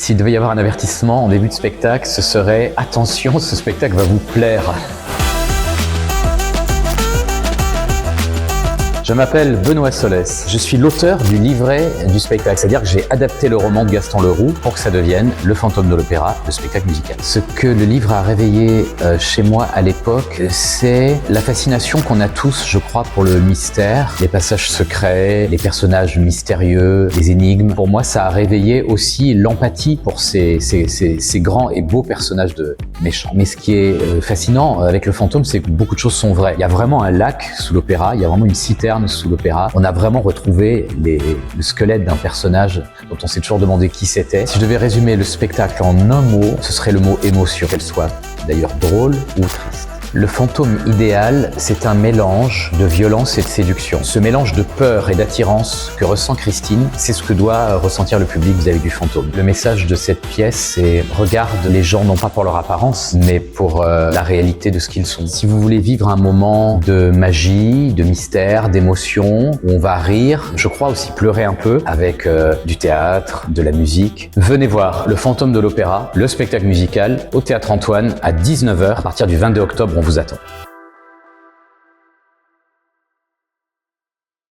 S'il devait y avoir un avertissement en début de spectacle, ce serait « Attention, ce spectacle va vous plaire ». Je m'appelle Benoît Solès. Je suis l'auteur du livret du spectacle, c'est-à-dire que j'ai adapté le roman de Gaston Leroux pour que ça devienne Le Fantôme de l'Opéra, le spectacle musical. Ce que le livre a réveillé chez moi à l'époque, c'est la fascination qu'on a tous, je crois, pour le mystère, les passages secrets, les personnages mystérieux, les énigmes. Pour moi, ça a réveillé aussi l'empathie pour ces grands et beaux personnages de méchants. Mais ce qui est fascinant avec Le Fantôme, c'est que beaucoup de choses sont vraies. Il y a vraiment un lac sous l'opéra, il y a vraiment une citerne sous l'opéra. On a vraiment retrouvé le squelette d'un personnage dont on s'est toujours demandé qui c'était. Si je devais résumer le spectacle en un mot, ce serait le mot émotion, qu'elle soit d'ailleurs drôle ou triste. Le fantôme idéal, c'est un mélange de violence et de séduction. Ce mélange de peur et d'attirance que ressent Christine, c'est ce que doit ressentir le public vis-à-vis du fantôme. Le message de cette pièce, c'est « Regarde les gens non pas pour leur apparence, mais pour la réalité de ce qu'ils sont ». Si vous voulez vivre un moment de magie, de mystère, d'émotion, où on va rire, je crois aussi pleurer un peu, avec du théâtre, de la musique, venez voir Le Fantôme de l'Opéra, le spectacle musical, au Théâtre Antoine, à 19h, à partir du 22 octobre. On vous attend.